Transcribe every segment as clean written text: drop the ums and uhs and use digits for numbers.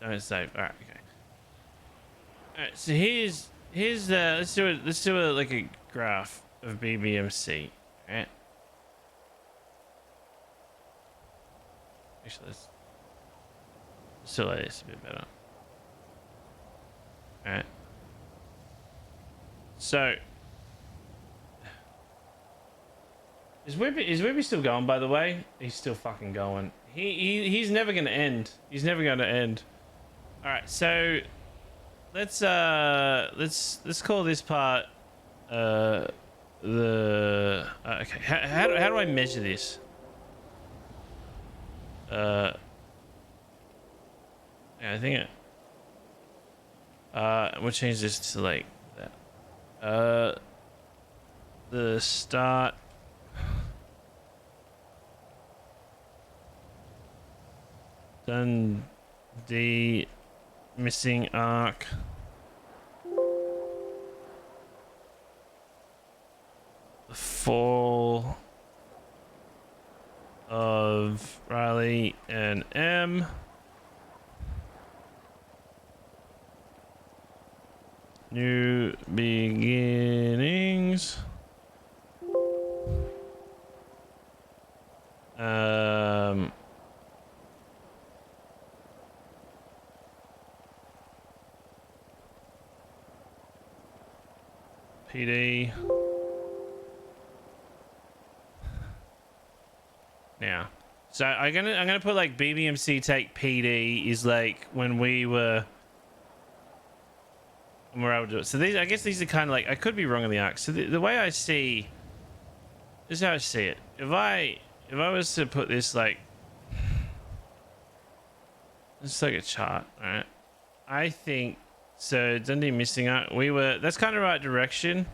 Don't save. All right. Okay. All right. So here's let's do it. Let's do like a graph of BBMC. All right. Actually, let's do like this a bit better. All right. So is Webby still going? By the way, he's still fucking going. He's never gonna end. He's never gonna end. All right. So let's call this part okay. How do I measure this? Yeah, I think it. We'll change this to like that. The start. Dundee missing arc. The fall of Riley and M. New beginnings. PD. Now, so I'm gonna put like BBMC take PD is like when we're able to do it. So I guess these are kind of like, I could be wrong on the arc. So the way I see, this is how I see it. If I was to put this like, it's like a chart, all right? I think so. Dundee missing out. That's kind of right direction.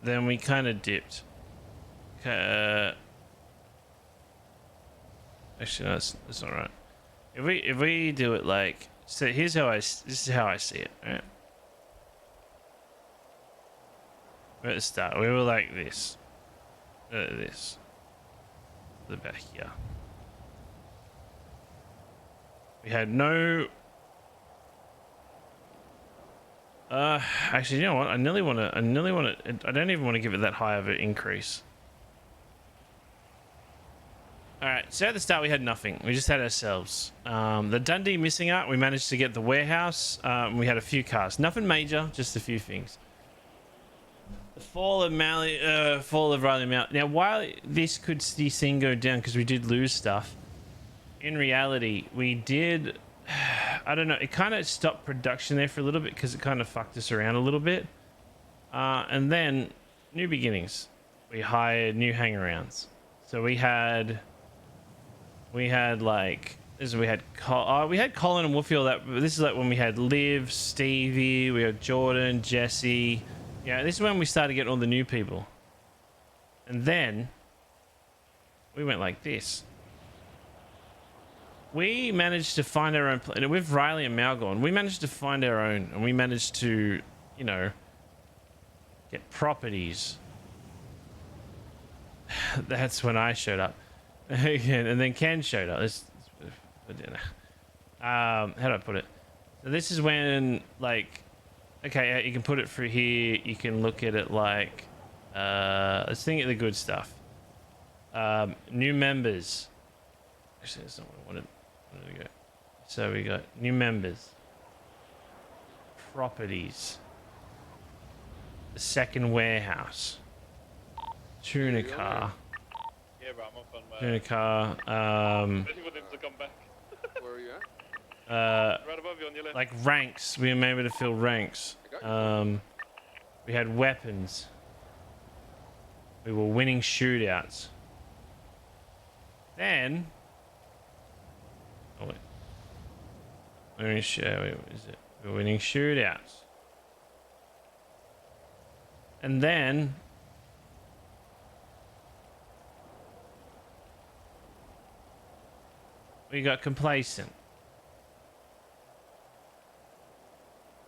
Then we kind of dipped. Actually, no, that's not right. If we do it like, so this is how I see it, right? We're at the start. We were like this. The back here. We had no. Actually, you know what? I nearly want to. I don't even want to give it that high of an increase. All right. So at the start, we had nothing. We just had ourselves. The Dundee missing out. We managed to get the warehouse. We had a few cars. Nothing major. Just a few things. The fall of Riley Mount. Now, while this could be seen go down because we did lose stuff, in reality, we did. I don't know. It kind of stopped production there for a little bit because it kind of fucked us around a little bit. And then new beginnings. We hired new hangarounds. So we had like this. We had Collin and Woodfield. This is like when we had Liv, Stevie. We had Jordan, Jesse. Yeah, this is when we started getting all the new people. And then we went like this. We managed to find our own place. With Riley and Malgorn, we managed to find our own. And we managed to, you know, get properties. That's when I showed up. And then Ken showed up. How do I put it? So this is when, like, okay, you can put it through here. You can look at it like, let's think of the good stuff. New members. Actually, that's not what I wanted. Where did we go? So we got new members. Properties. The second warehouse. Tuna car. Yeah, bro, I'm up on my... Tuna car. Ready for them to come back. Where are you at? Right above you on your left. Like ranks. We were able to fill ranks. We had weapons. We were winning shootouts. Then... Oh, wait. Where is it? We're winning shootouts. And then... we got complacent.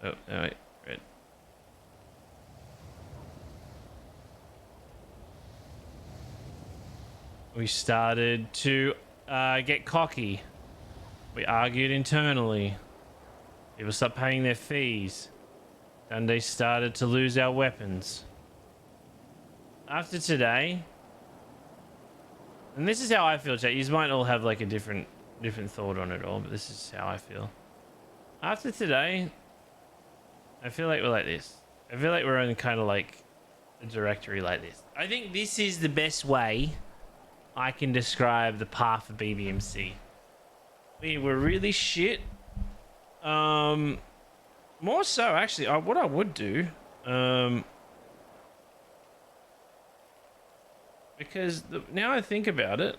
Oh, wait. Red. We started to get cocky. We argued internally. People stopped paying their fees. Dundee started to lose our weapons. After today, and this is how I feel, chat. You might all have like a different thought on it all, but this is how I feel. After today, I feel like we're like this. I feel like we're in kind of like a directory like this. I think this is the best way I can describe the path of BBMC. We were really shit. More so, actually, what I would do, because now I think about it,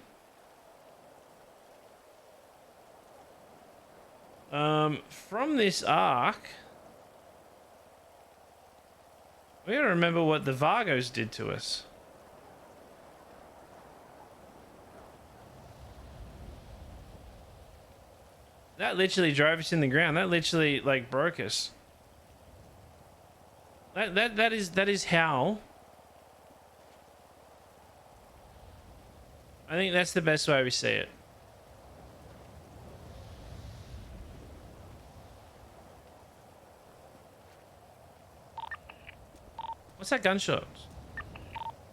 from this arc, we gotta remember what the Vargos did to us. That literally drove us in the ground. That literally like broke us. That is how. I think that's the best way we see it. What's that gunshot?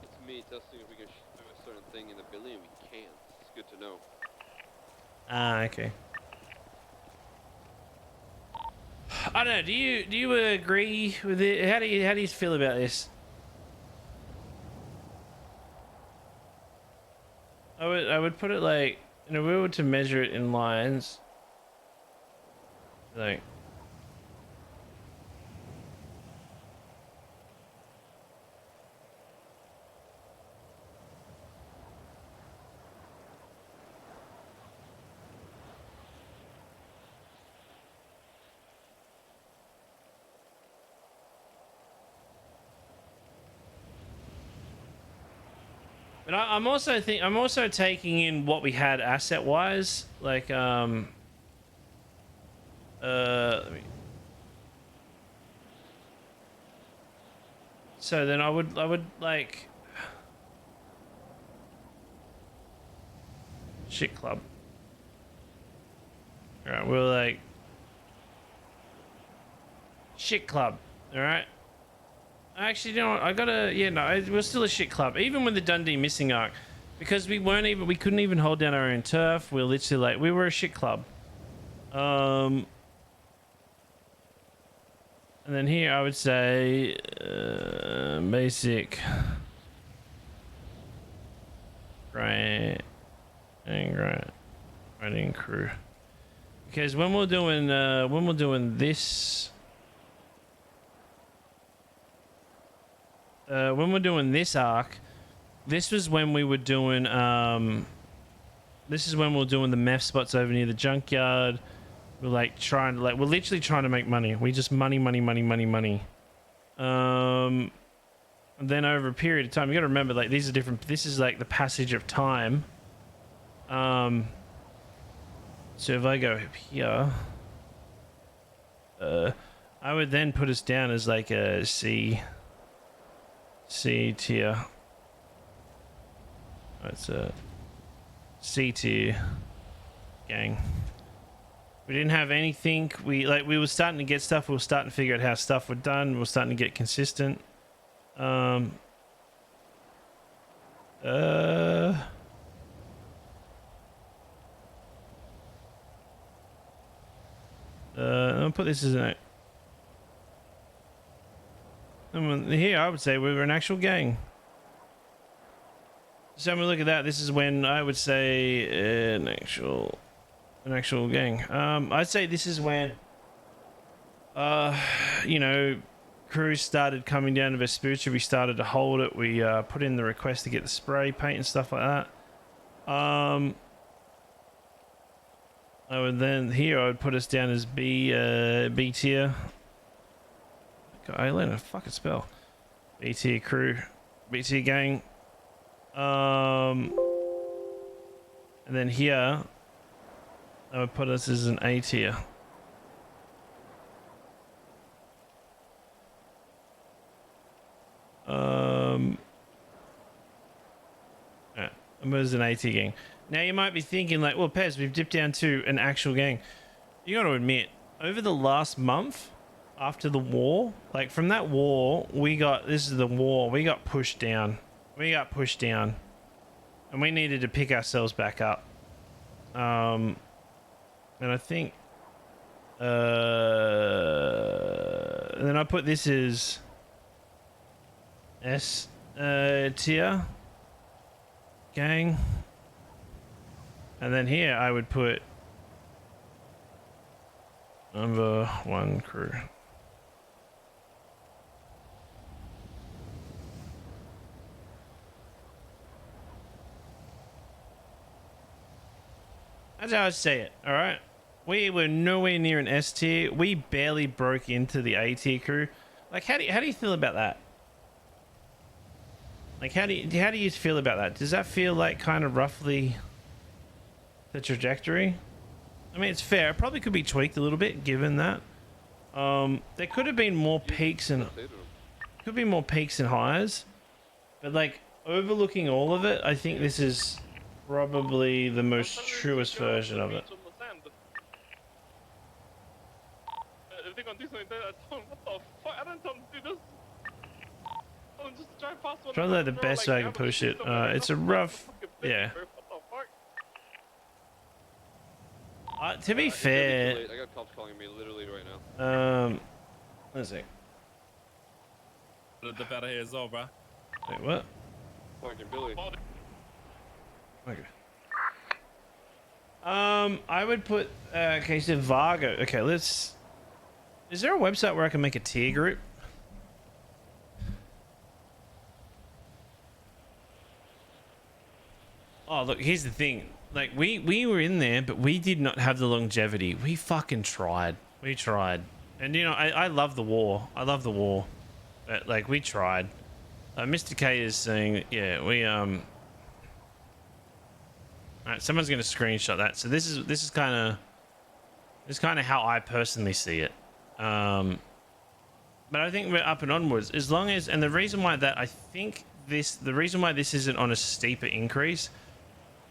It's me testing if we can do a certain thing in the building and we can't. It's good to know. Ah, okay. I don't know. Do you agree with it? How do you feel about this? I would put it like, you know, if we were to measure it in lines, like. But I'm also taking in what we had asset wise, like let me. So then I would like shit club. All right, we're like shit club. All right. Actually, you know what? I gotta. Yeah, no, we're still a shit club, even with the Dundee missing arc, because we couldn't even hold down our own turf. We're literally like, we were a shit club. And then here I would say basic, riding crew, because when we're doing this. When we're doing this arc, this was when we were doing this is when we're doing the meth spots over near the junkyard. We're like we're literally trying to make money. We just money. And then over a period of time, you gotta remember, like, these are different. This is like the passage of time. So if I go here, I would then put us down as like a C tier. It's a C tier gang. We didn't have anything. We were starting to get stuff. We were starting to figure out how stuff were done. We were starting to get consistent. I'm gonna put this as an. Here, I would say we were an actual gang. So when we look at that, this is when I would say an actual gang. I'd say this is when, you know, crews started coming down to Vespuccia. We started to hold it. We put in the request to get the spray paint and stuff like that. I would then here I would put us down as B tier. God, I learned a fucking spell. B tier crew, B tier gang. And then here I would put us as an A tier. Yeah, I'm as an A tier gang. Now you might be thinking like, well, Pez, we've dipped down to an actual gang. You got to admit, over the last month, after the war, like from that war, this is the war, we got pushed down. We got pushed down. And we needed to pick ourselves back up. And I think, and then I put this as S tier gang. And then here I would put number 1 crew. That's how I say it, alright? We were nowhere near an S tier. We barely broke into the A tier crew. Like, how do you feel about that? Like, how do you feel about that? Does that feel like kind of roughly the trajectory? I mean, it's fair. It probably could be tweaked a little bit, given that. There could have been more peaks and highs, but like overlooking all of it, I think this is probably the most truest version of it. If they're gonna do something, what the fuck? I don't tell them to do this. Just drive past one. Probably like the best way I can push it. It's a rough, yeah. To be fair, I got cops calling me literally right now. let's see. The better here as well, bro. Wait, what? Fucking Billy. Okay. I would put. Okay, so Vargo. Okay, let's. Is there a website where I can make a tier group? Oh, look, here's the thing. Like, we were in there, but we did not have the longevity. We fucking tried. We tried. And, you know, I love the war. I love the war. But, like, we tried. Mr. K is saying, yeah, we, Alright, someone's going to screenshot that. So this is kind of how I personally see it. But I think we're up and onwards. As long as, and the reason why that, I think the reason why this isn't on a steeper increase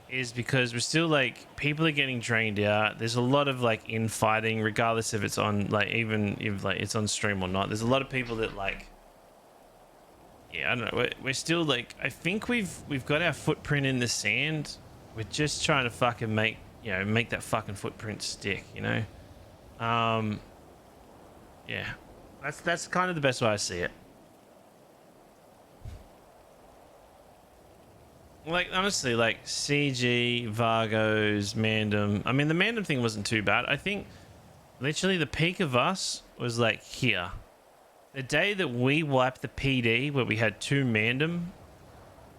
is because we're still like people are getting drained out. There's a lot of like infighting, regardless if it's on like even if like it's on stream or not. There's a lot of people that like, yeah, I don't know. We're still like, I think we've got our footprint in the sand. We're just trying to fucking make that fucking footprint stick, you know. Yeah, that's kind of the best way I see it. Like, honestly, like, CG, Vargos, Mandem. I mean, the Mandem thing wasn't too bad. I think, literally, the peak of us was, like, here. The day that we wiped the PD, where we had 2 Mandem,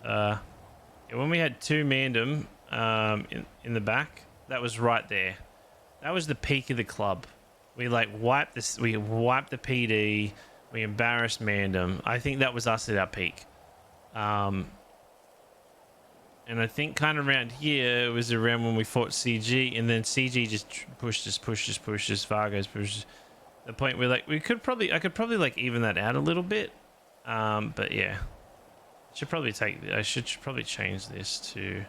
when we had 2 Mandem, in the back, that was right there. That was the peak of the club. We, like, wiped the PD, we embarrassed Mandem. I think that was us at our peak. And I think kind of around here, it was around when we fought CG, and then CG just pushed us, Fargo's pushed the point where like I could probably like even that out a little bit. But yeah, I should probably change this to.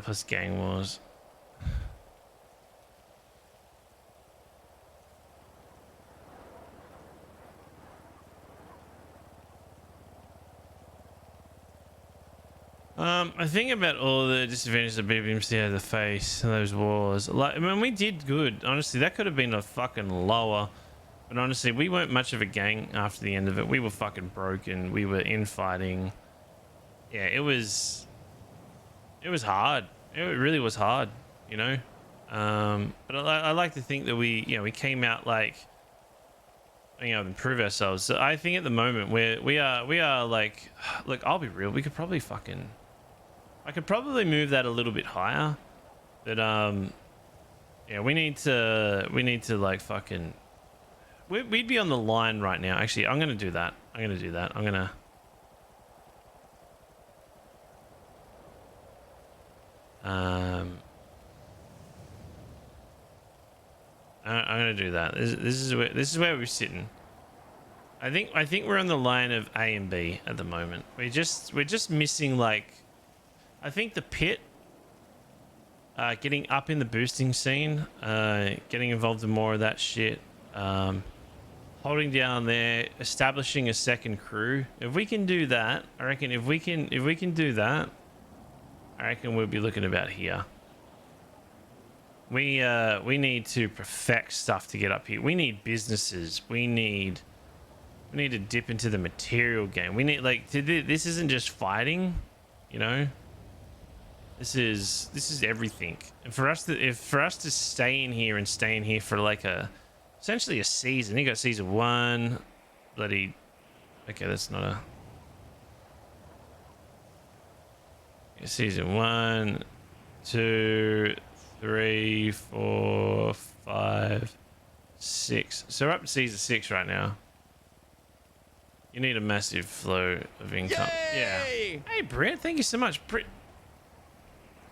Plus gang wars. I think about all the disadvantages that BBMC had to face in those wars. Like, I mean, we did good. Honestly, that could have been a fucking lower. But honestly, we weren't much of a gang after the end of it. We were fucking broken. We were infighting. Yeah, it was hard. It really was hard, you know. But I like to think that we came out like being able to improve ourselves. So I think at the moment we are like, look, I'll be real. We could probably I could probably move that a little bit higher, but yeah, we need to like fucking. We'd be on the line right now. Actually, I'm gonna do that. I'm gonna. I'm gonna do that. This is where we're sitting. I think we're on the line of A and B at the moment. We're just missing, like, I think the pit, getting up in the boosting scene, getting involved in more of that shit, holding down there, establishing a second crew. If we can do that, I reckon if we can do that, I reckon we'll be looking about here. We need to perfect stuff to get up here. We need businesses. We need to dip into the material game. We need, like, this isn't just fighting, you know. This is everything. And for us to stay in here for like essentially a season. You got season 1, bloody. Okay, that's not a. Season 1, 2, 3, 4, 5, 6. So we're up to season 6 right now. You need a massive flow of income. Yay! Yeah. Hey, Brett, thank you so much. Brett,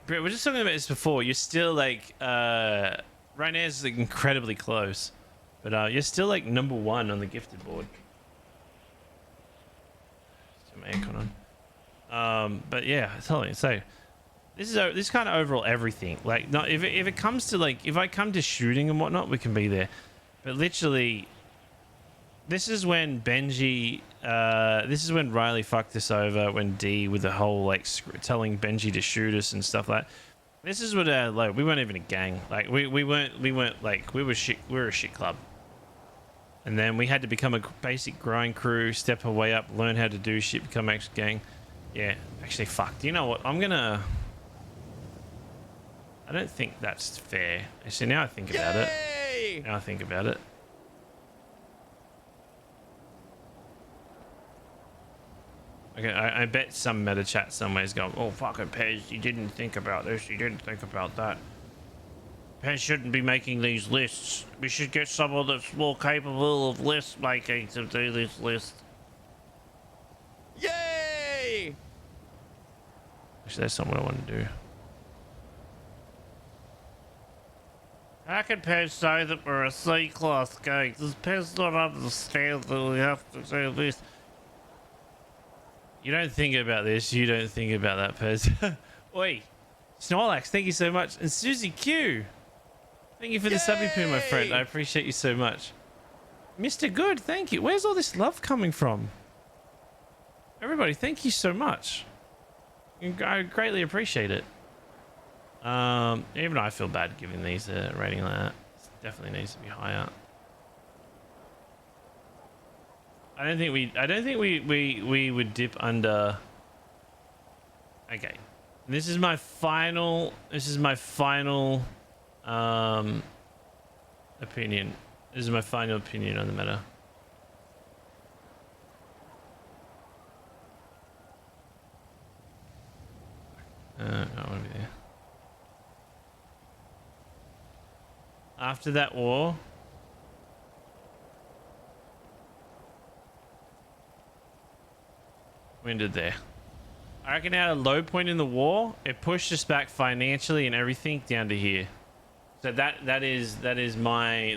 we're just talking about this before. You're still like, right now it's like incredibly close, but you're still like number 1 on the gifted board. Some aircon on. But yeah, totally. So this kind of overall everything. Like, not if it comes to, like, if I come to shooting and whatnot, we can be there. But literally, this is when Benji, this is when Riley fucked us over, when D with the whole, like, telling Benji to shoot us and stuff like that. This is what, like, we weren't even a gang. Like, we weren't, like, we were a shit club. And then we had to become a basic grind crew, step our way up, learn how to do shit, become actual gang. Yeah, actually, fuck. You know what? I don't think that's fair. Actually, now I think about it. Now I think about it. Okay, I bet some meta chat somewhere is going, oh, fucking Pez, you didn't think about this, you didn't think about that. Pez shouldn't be making these lists. We should get someone that's more capable of list making to do this list. Yay! Actually, that's not what I want to do. How can Pez say that we're a C-class gang? Does Pez not understand that we have to do this? You don't think about this. You don't think about that, Pez. Oi, Snorlax, thank you so much. And Susie Q, thank you for the subby poo, my friend. I appreciate you so much. Mr. Good, thank you. Where's all this love coming from? Everybody, thank you so much. I greatly appreciate it. Even I feel bad giving these a rating like that. It definitely needs to be higher. I don't think we would dip under. Okay, this is my final opinion. This is my final opinion on the matter. I want to be there. After that war, we ended there. I reckon at a low point in the war, it pushed us back financially and everything down to here. So that is my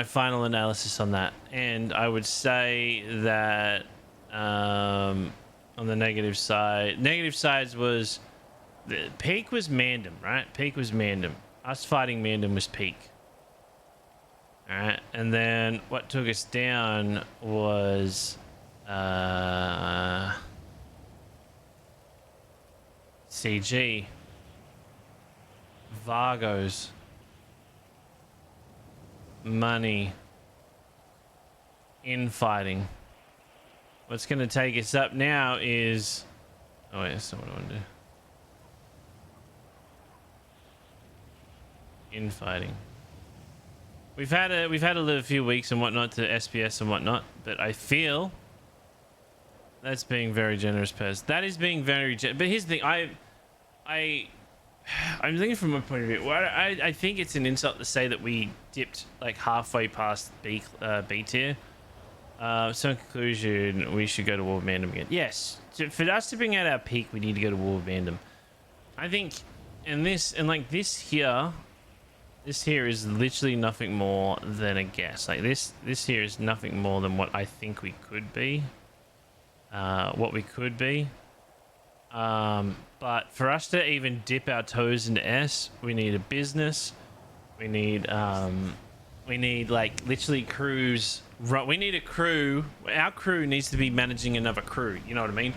final analysis on that. And I would say that on the negative sides was the peak was Mandem, right? Peak was Mandem. Us fighting Mandem was peak. All right, and then what took us down was CG, Vargos, money, infighting. What's going to take us up now is... Oh, wait, that's not what I want to do. Infighting. We've had a few weeks and whatnot to SPS and whatnot, but I feel that's being very generous, Pez. That is being very but here's the thing, I'm thinking from my point of view. I think it's an insult to say that we dipped like halfway past B tier. So in conclusion, we should go to War of Mandem again. Yes, for us to bring out our peak, we need to go to War of Mandem. I think in this, and like this here is literally nothing more than a guess. Like this here is nothing more than what I think we could be. What we could be. But for us to even dip our toes into S, we need a business. We need like literally crews. We need a crew. Our crew needs to be managing another crew. You know what I mean?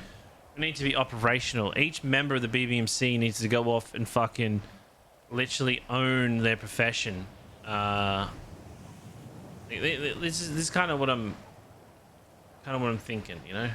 We need to be operational. Each member of the BBMC needs to go off and fucking literally own their profession. This is kind of what I'm thinking, you know.